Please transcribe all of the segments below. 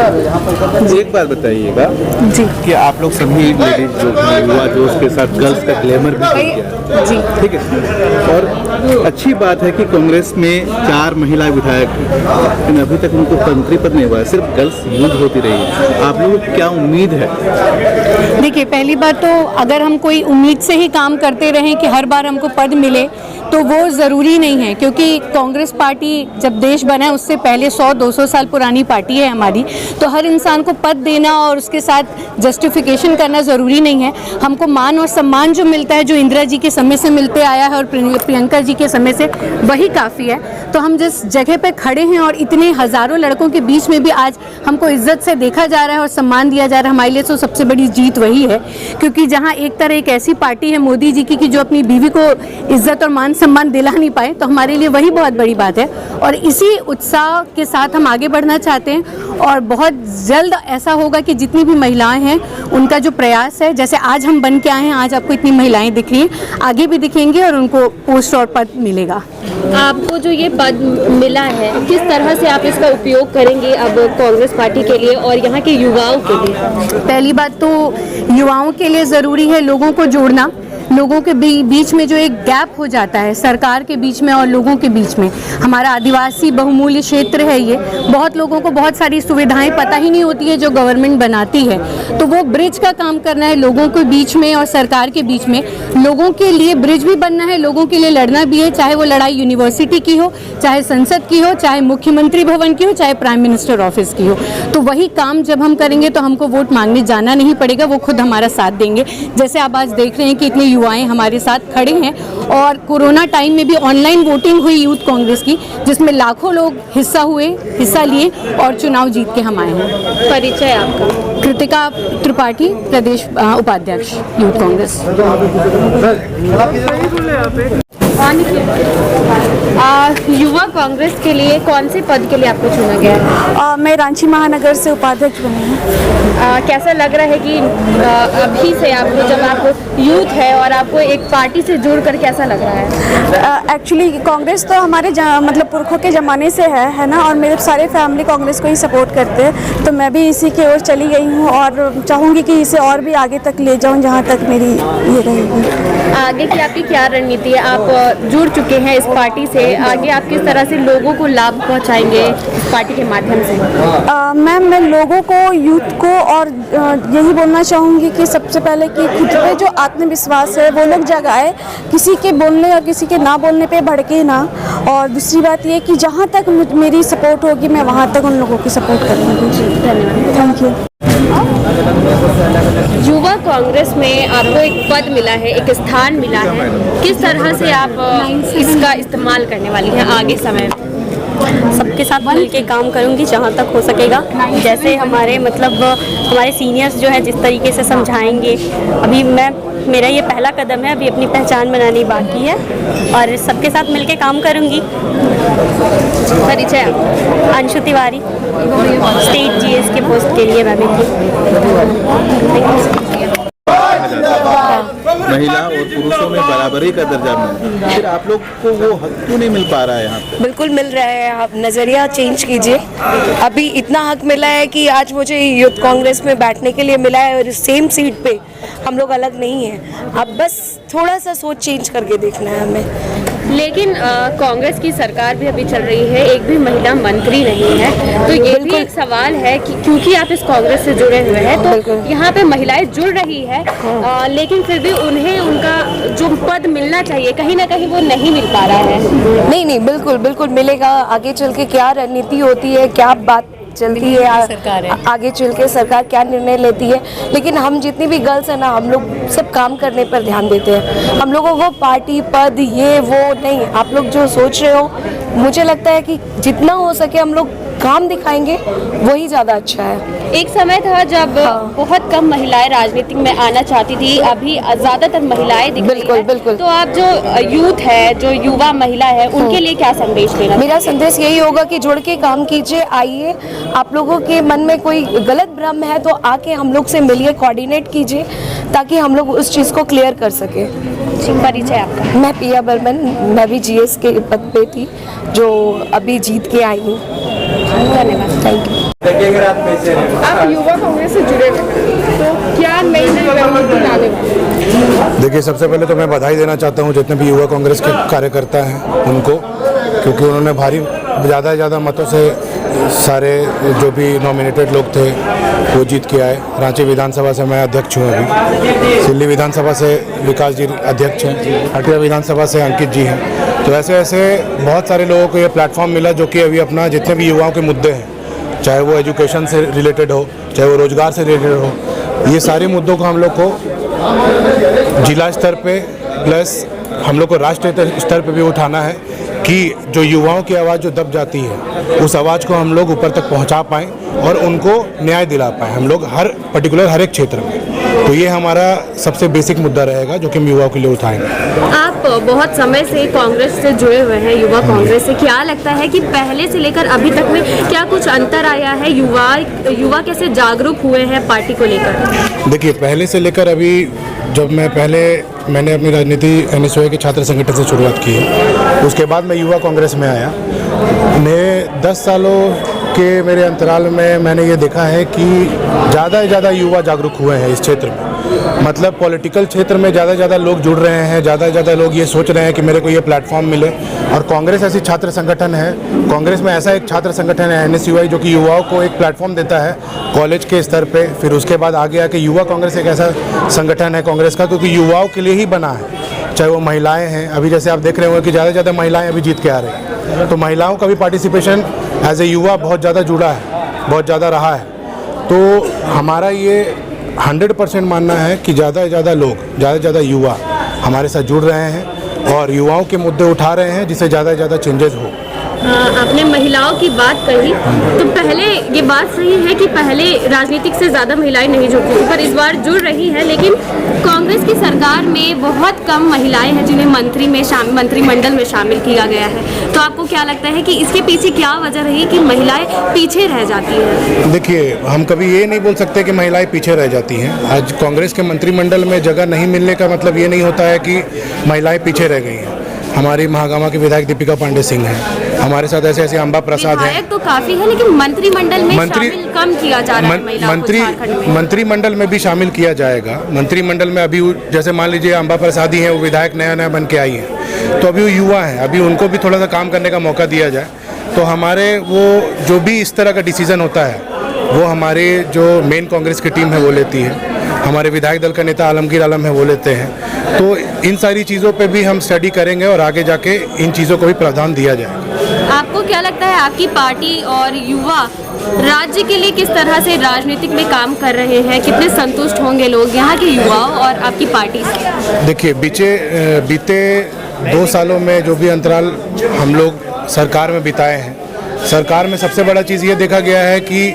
एक बात बताइएगा जी कि आप लोग सभी लेडीज जो युवा जो उसके साथ गर्ल्स का ग्लैमर भी किया, जी ठीक है, और अच्छी बात है कि कांग्रेस में 4 महिला विधायक हैं, लेकिन अभी तक उनको मंत्री पद नहीं हुआ है, सिर्फ गर्ल्स यूज होती रही है। आप लोगों को क्या उम्मीद है? देखिए, पहली बात तो अगर हम कोई उम्मीद से ही काम करते रहें कि हर बार हमको पद मिले तो वो ज़रूरी नहीं है, क्योंकि कांग्रेस पार्टी जब देश बना है उससे पहले 100-200 साल पुरानी पार्टी है हमारी। तो हर इंसान को पद देना और उसके साथ जस्टिफिकेशन करना ज़रूरी नहीं है। हमको मान और सम्मान जो मिलता है, जो इंदिरा जी के समय से मिलते आया है और प्रियंका जी के समय से, वही काफ़ी है। तो हम जिस जगह पे खड़े हैं और इतने हज़ारों लड़कों के बीच में भी आज हमको इज्जत से देखा जा रहा है और सम्मान दिया जा रहा है, हमारे लिए तो सबसे बड़ी जीत वही है। क्योंकि जहाँ एक तरह एक ऐसी पार्टी है मोदी जी की जो अपनी बीवी को इज्जत और मान सम्मान दिला नहीं पाए, तो हमारे लिए वही बहुत बड़ी बात है। और इसी उत्साह के साथ हम आगे बढ़ना चाहते हैं और बहुत जल्द ऐसा होगा कि जितनी भी महिलाएं हैं उनका जो प्रयास है, जैसे आज हम बन के आए हैं, आज आपको इतनी महिलाएं दिख रही हैं, आगे भी दिखेंगी और उनको पोस्ट और पद मिलेगा। आपको जो ये पद मिला है, किस तरह से आप इसका उपयोग करेंगे अब कांग्रेस पार्टी के लिए और यहाँ के युवाओं के लिए? पहली बात तो युवाओं के लिए ज़रूरी है लोगों को जोड़ना। लोगों के बीच में जो एक गैप हो जाता है सरकार के बीच में और लोगों के बीच में, हमारा आदिवासी बहुमूल्य क्षेत्र है ये, बहुत लोगों को बहुत सारी सुविधाएं पता ही नहीं होती है जो गवर्नमेंट बनाती है। तो वो ब्रिज का काम करना है लोगों के बीच में और सरकार के बीच में। लोगों के लिए ब्रिज भी बनना है, लोगों के लिए लड़ना भी है, चाहे वो लड़ाई यूनिवर्सिटी की हो, चाहे संसद की हो, चाहे मुख्यमंत्री भवन की हो, चाहे प्राइम मिनिस्टर ऑफिस की हो। तो वही काम जब हम करेंगे तो हमको वोट मांगने जाना नहीं पड़ेगा, वो खुद हमारा साथ देंगे। जैसे आप आज देख रहे हैं कि इतने युवाएं हमारे साथ खड़े हैं और कोरोना टाइम में भी ऑनलाइन वोटिंग हुई यूथ कांग्रेस की, जिसमें लाखों लोग हिस्सा लिए और चुनाव जीत के हम आए हैं। परिचय आपका? कृतिका त्रिपाठी, प्रदेश उपाध्यक्ष यूथ कांग्रेस। युवा कांग्रेस के लिए कौन से पद के लिए आपको चुना गया है? मैं रांची महानगर से उपाध्यक्ष बनी हूँ। कैसा लग रहा है कि अभी से आपको, जब आप यूथ है और आपको एक पार्टी से जुड़कर कैसा लग रहा है? एक्चुअली कांग्रेस तो हमारे मतलब पुरखों के ज़माने से है ना, और मेरे सारे फैमिली कांग्रेस को ही सपोर्ट करते हैं, तो मैं भी इसी की ओर चली गई हूँ और चाहूँगी कि इसे और भी आगे तक ले जाऊँ जहाँ तक मेरी ये रहेगी। आगे की आपकी क्या रणनीति है? आप जुड़ चुके हैं इस पार्टी से, आगे आप किस तरह से लोगों को लाभ पहुंचाएंगे इस पार्टी के माध्यम से? मैम, मैं लोगों को, यूथ को और यही बोलना चाहूँगी कि सबसे पहले कि खुद पे जो आत्मविश्वास है वो लोग जगाए, किसी के बोलने और किसी के ना बोलने पे भड़के ना। और दूसरी बात ये कि जहाँ तक मेरी सपोर्ट होगी मैं वहाँ तक उन लोगों की सपोर्ट करूँगी। धन्यवाद। Thank you. युवा कांग्रेस में आपको एक पद मिला है, एक स्थान मिला है, किस तरह से आप इसका इस्तेमाल करने वाली हैं आगे समय में? सबके साथ मिल के काम करूंगी जहाँ तक हो सकेगा। जैसे हमारे सीनियर्स जो है जिस तरीके से समझाएंगे, अभी मेरा ये पहला कदम है, अभी अपनी पहचान बनानी बाकी है और सबके साथ मिल के काम करूंगी। परिचय? अंशु तिवारी, स्टेट जीएस के पोस्ट के लिए मैं भी थी। महिला और पुरुषों में बराबरी का दर्जा मिला, फिर आप लोग को वो हक क्यों नहीं मिल पा रहा है यहाँ पे? बिल्कुल मिल रहा है, आप नज़रिया चेंज कीजिए। अभी इतना हक मिला है कि आज मुझे यूथ कांग्रेस में बैठने के लिए मिला है और सेम सीट पे हम लोग अलग नहीं हैं। अब बस थोड़ा सा सोच चेंज करके देखना है हमें। लेकिन कांग्रेस की सरकार भी अभी चल रही है, एक भी महिला मंत्री नहीं है, तो ये भी एक सवाल है कि क्योंकि आप इस कांग्रेस से जुड़े हुए हैं तो यहाँ पे महिलाएं जुड़ रही है, लेकिन फिर भी उन्हें उनका जो पद मिलना चाहिए कहीं ना कहीं वो नहीं मिल पा रहा है। नहीं, बिल्कुल मिलेगा। आगे चल के क्या रणनीति होती है, क्या बात चलती है, आगे चल के सरकार क्या निर्णय लेती है, लेकिन हम जितनी भी गर्ल्स हैं ना, हम लोग सब काम करने पर ध्यान देते हैं। हम लोगों को पार्टी पद ये वो नहीं, आप लोग जो सोच रहे हो, मुझे लगता है कि जितना हो सके हम लोग काम दिखाएंगे वही ज़्यादा अच्छा है। एक समय था जब बहुत कम महिलाएं राजनीति में आना चाहती थी, अभी ज़्यादातर महिलाएं दिख रही हैं। बिल्कुल। तो आप जो यूथ है, जो युवा महिला है, उनके लिए क्या संदेश देना? मेरा संदेश यही होगा कि जुड़ के काम कीजिए। आइए, आप लोगों के मन में कोई गलत भ्रम है तो आके हम लोग से मिलिए, कोऑर्डिनेट कीजिए ताकि हम लोग उस चीज़ को क्लियर कर सके। परिचय आपका? मैं पिया बर्मन, मैं भी जीएस के पद पे थी जो अभी जीत के आई हूँ। धन्यवाद। Thank you. आप युवा कांग्रेस से जुड़े हुए हैं, तो क्या नई रणनीति लाने वाले? देखिए, सबसे पहले तो मैं बधाई देना चाहता हूं जितने भी युवा कांग्रेस के कार्यकर्ता हैं उनको, क्योंकि उन्होंने ज़्यादा से ज़्यादा मतों से सारे जो भी नॉमिनेटेड लोग थे वो जीत के आए। रांची विधानसभा से मैं अध्यक्ष हूँ, अभी सिल्ली विधानसभा से विकास जी अध्यक्ष हैं, हटिया विधानसभा से अंकित जी हैं। तो ऐसे ऐसे बहुत सारे लोगों को ये प्लेटफॉर्म मिला जो कि अभी अपना जितने भी युवाओं के मुद्दे हैं, चाहे वो एजुकेशन से रिलेटेड हो, चाहे वो रोजगार से रिलेटेड हो, ये सारे मुद्दों को हम लोग को जिला स्तर पे प्लस हम लोग को राष्ट्रीय स्तर पे भी उठाना है कि जो युवाओं की आवाज़ जो दब जाती है उस आवाज़ को हम लोग ऊपर तक पहुंचा पाएँ और उनको न्याय दिला पाएँ हम लोग हर एक क्षेत्र में। तो ये हमारा सबसे बेसिक मुद्दा रहेगा जो कि हम युवाओं के लिए उठाएंगे। आप बहुत समय से कांग्रेस से जुड़े हुए हैं, युवा कांग्रेस से, क्या लगता है कि पहले से लेकर अभी तक में क्या कुछ अंतर आया है? युवा कैसे जागरूक हुए हैं पार्टी को लेकर? देखिए, पहले से लेकर अभी जब मैंने अपनी राजनीति NSY के छात्र संगठन से शुरुआत की है, उसके बाद मैं युवा कांग्रेस में आया। 10 सालों के मेरे अंतराल में मैंने ये देखा है कि ज़्यादा से ज़्यादा युवा जागरूक हुए हैं इस क्षेत्र में। मतलब पॉलिटिकल क्षेत्र में ज़्यादा से ज़्यादा लोग जुड़ रहे हैं, ज़्यादा से ज़्यादा लोग ये सोच रहे हैं कि मेरे को ये प्लेटफॉर्म मिले। और कांग्रेस ऐसी छात्र संगठन है, कांग्रेस में ऐसा एक छात्र संगठन है NSY जो कि युवाओं को एक प्लेटफॉर्म देता है कॉलेज के स्तर पे। फिर उसके बाद आगे आके युवा कांग्रेस एक ऐसा संगठन है कांग्रेस का क्योंकि युवाओं के लिए ही बना है, चाहे वो महिलाएं हैं। अभी जैसे आप देख रहे होंगे कि ज़्यादा से ज़्यादा महिलाएं अभी जीत के आ रही हैं, तो महिलाओं का भी पार्टिसिपेशन एज ए युवा बहुत ज़्यादा जुड़ा है, बहुत ज़्यादा रहा है। तो हमारा ये 100% मानना है कि ज़्यादा से ज़्यादा युवा हमारे साथ जुड़ रहे हैं और युवाओं के मुद्दे उठा रहे हैं जिससे ज़्यादा से ज़्यादा चेंजेस हो। आपने महिलाओं की बात कही, तो पहले ये बात सही है कि पहले राजनीतिक से ज़्यादा महिलाएं नहीं जुड़ती थी, पर इस बार जुड़ रही हैं। लेकिन कांग्रेस की सरकार में बहुत कम महिलाएं हैं जिन्हें मंत्रिमंडल में शामिल किया गया है। तो आपको क्या लगता है कि इसके पीछे क्या वजह रही कि महिलाएं पीछे रह जाती हैं? देखिए, हम कभी ये नहीं बोल सकते कि महिलाएं पीछे रह जाती हैं। आज कांग्रेस के मंत्रिमंडल में जगह नहीं मिलने का मतलब ये नहीं होता है कि महिलाएं पीछे रह गई हैं। हमारी महागामा की विधायक दीपिका पांडे सिंह हैं, हमारे साथ ऐसे अंबा प्रसाद हैं। विधायक तो काफी है, लेकिन मंत्रिमंडल में शामिल कम किया जा रहा है महिलाओं को झारखंड में। मंत्रिमंडल में भी शामिल किया जाएगा। मंत्रिमंडल में अभी जैसे मान लीजिए अंबा प्रसाद ही हैं, वो विधायक नया बन के आई हैं, तो अभी वो युवा हैं, अभी उनको भी थोड़ा सा काम करने का मौका दिया जाए। तो हमारे वो जो भी इस तरह का डिसीजन होता है वो हमारे जो मेन कांग्रेस की टीम है वो लेती है, हमारे विधायक दल का नेता आलमगीर आलम है वो लेते हैं। तो इन सारी चीज़ों पे भी हम स्टडी करेंगे और आगे जाके इन चीज़ों को भी प्रावधान दिया जाएगा। आपको क्या लगता है आपकी पार्टी और युवा राज्य के लिए किस तरह से राजनीतिक में काम कर रहे हैं? कितने संतुष्ट होंगे लोग यहाँ के युवाओं और आपकी पार्टी से? देखिए, बीते 2 सालों में जो भी अंतराल हम लोग सरकार में बिताए हैं, सरकार में सबसे बड़ा चीज़ ये देखा गया है कि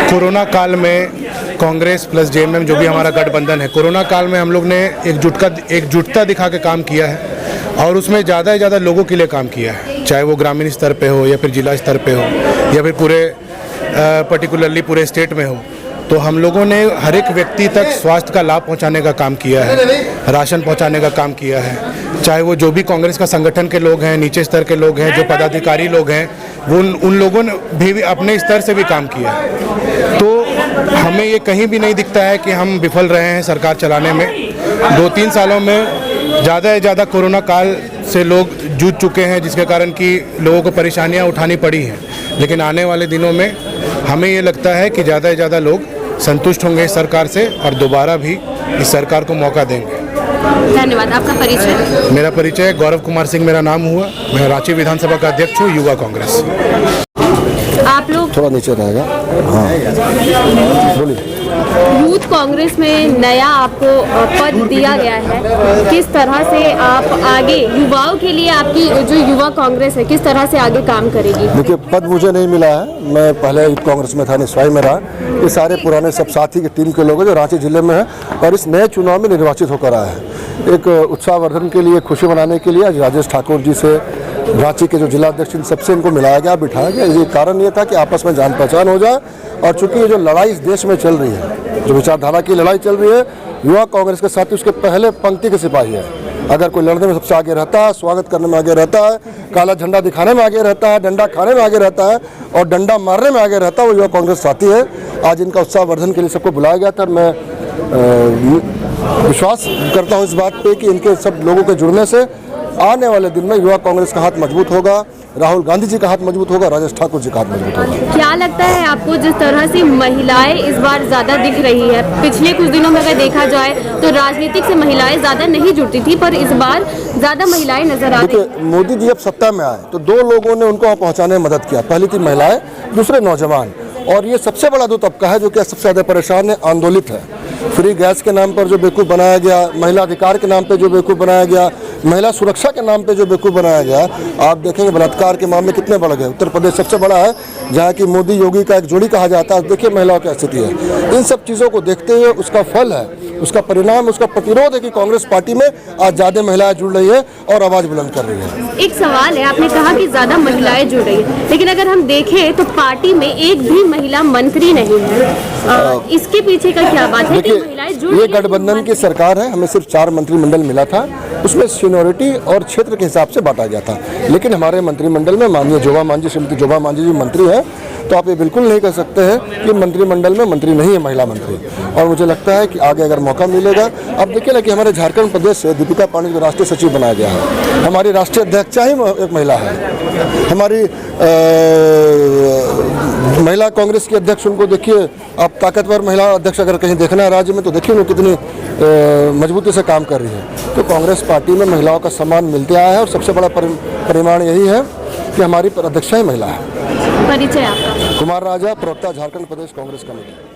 कोरोना काल में कांग्रेस प्लस JMM जो भी हमारा गठबंधन है, कोरोना काल में हम लोग ने एकजुटता दिखा के काम किया है और उसमें ज़्यादा से ज़्यादा लोगों के लिए काम किया है, चाहे वो ग्रामीण स्तर पे हो या फिर जिला स्तर पे हो या फिर पूरे पर्टिकुलरली पूरे स्टेट में हो। तो हम लोगों ने हर एक व्यक्ति तक स्वास्थ्य का लाभ पहुंचाने का काम किया है, राशन पहुंचाने का काम किया है, चाहे वो जो भी कांग्रेस का संगठन के लोग हैं, नीचे स्तर के लोग हैं, जो पदाधिकारी लोग हैं, वो उन लोगों ने भी अपने स्तर से भी काम किया है। तो हमें ये कहीं भी नहीं दिखता है कि हम विफल रहे हैं सरकार चलाने में। 2-3 सालों में ज़्यादा से ज़्यादा कोरोना काल से लोग जूझ चुके हैं, जिसके कारण कि लोगों को परेशानियां उठानी पड़ी हैं। लेकिन आने वाले दिनों में हमें ये लगता है कि ज़्यादा से ज़्यादा लोग संतुष्ट होंगे इस सरकार से और दोबारा भी इस सरकार को मौका देंगे। धन्यवाद। आपका परिचय? मेरा परिचय गौरव कुमार सिंह मेरा नाम हुआ, मैं रांची विधानसभा का अध्यक्ष हूँ, युवा कांग्रेस। आप लोग थोड़ा नीचे रहेगा। हाँ, बोलिए। यूथ कांग्रेस में नया आपको पद दिया गया है, किस तरह से आप आगे युवाओं के लिए आपकी जो युवा कांग्रेस है किस तरह से आगे काम करेगी? देखिए, पद मुझे नहीं मिला है, मैं पहले यूथ कांग्रेस में था, NSY में रहा। ये सारे पुराने सब साथी की टीम के लोग हैं जो रांची जिले में हैं और इस नए चुनाव में निर्वाचित होकर आए हैं। एक उत्साहवर्धन के लिए, खुशी मनाने के लिए आज राजेश ठाकुर जी से रांची के जो जिला अध्यक्ष इन सबसे इनको मिलाया गया, बिठाया गया। ये कारण ये था कि आपस में जान पहचान हो जाए। और चूंकि ये जो लड़ाई इस देश में चल रही है, जो विचारधारा की लड़ाई चल रही है, युवा कांग्रेस के साथ उसके पहले पंक्ति के सिपाही है। अगर कोई लड़ने में सबसे आगे रहता है, स्वागत करने में आगे रहता है, काला झंडा दिखाने में आगे रहता है, डंडा खाने में आगे रहता है और डंडा मारने में आगे रहता है, वो युवा कांग्रेस साथी है। आज इनका उत्साह वर्धन के लिए सबको बुलाया गया था और मैं विश्वास करता हूँ इस बात पे कि इनके सब लोगों के जुड़ने से आने वाले दिन में युवा कांग्रेस का हाथ मजबूत होगा, राहुल गांधी जी का हाथ मजबूत होगा, राजेश ठाकुर जी का हाथ मजबूत होगा। क्या लगता है आपको, जिस तरह से महिलाएं इस बार ज्यादा दिख रही है, पिछले कुछ दिनों में अगर देखा जाए तो राजनीतिक से महिलाएं ज्यादा नहीं जुड़ती थी, पर इस बार ज्यादा महिलाएं नजर आ रही हैं। देखिए, मोदी जी जब सत्ता में आए तो 2 लोगों ने उनको वहाँ पहुँचाने में मदद किया। पहली थी महिलाएं, दूसरे नौजवान, और ये सबसे बड़ा 2 तबका है जो कि सबसे ज़्यादा परेशान है, आंदोलित है। फ्री गैस के नाम पर जो बेवकूफ़ बनाया गया, महिला अधिकार के नाम पे जो बेवकूफ़ बनाया गया, महिला सुरक्षा के नाम पे जो बेवकूफ़ बनाया गया, आप देखेंगे बलात्कार के मामले कितने बढ़ गए। उत्तर प्रदेश सबसे बड़ा है जहाँ की मोदी योगी का एक जोड़ी कहा जाता है। देखिए महिलाओं की स्थिति है। इन सब चीज़ों को देखते हुए उसका फल है, उसका परिणाम, उसका प्रतिरोध है कि कांग्रेस पार्टी में आज ज़्यादा महिलाएं जुड़ रही है और आवाज़ बुलंद कर रही है। एक सवाल है, आपने कहा कि ज्यादा महिलाएं जुड़ रही है, लेकिन अगर हम देखें तो पार्टी में एक भी महिला मंत्री नहीं है। इसके पीछे का क्या बात है कि महिलाएं जुड़ रही ये हैं? गठबंधन की सरकार है, हमें सिर्फ 4 मंत्रिमंडल मिला था, उसमें सीनियोरिटी और क्षेत्र के हिसाब से बांटा गया था। लेकिन हमारे मंत्रिमंडल में माननीय जोबा मांझी, श्रीमती जोबा मांझी जी मंत्री हैं, तो आप ये बिल्कुल नहीं कह सकते हैं कि मंत्रिमंडल में मंत्री नहीं है महिला मंत्री। और मुझे लगता है कि आगे अगर मौका मिलेगा, अब देखिए ना कि हमारे झारखंड प्रदेश से दीपिका पांडेय को राष्ट्रीय सचिव बनाया गया है, हमारी राष्ट्रीय अध्यक्षा ही एक महिला है, हमारी महिला कांग्रेस की अध्यक्ष, उनको देखिए आप, ताकतवर महिला अध्यक्ष अगर कहीं देखना है राज्य में तो देखिए उनको कितनी मजबूती से काम कर रही है। तो कांग्रेस पार्टी में महिलाओं का सम्मान मिलते आया है और सबसे बड़ा परिमाण यही है कि हमारी अध्यक्षा ही महिला है। परिचय आपका? कुमार राजा, प्रवक्ता झारखंड प्रदेश कांग्रेस कमेटी।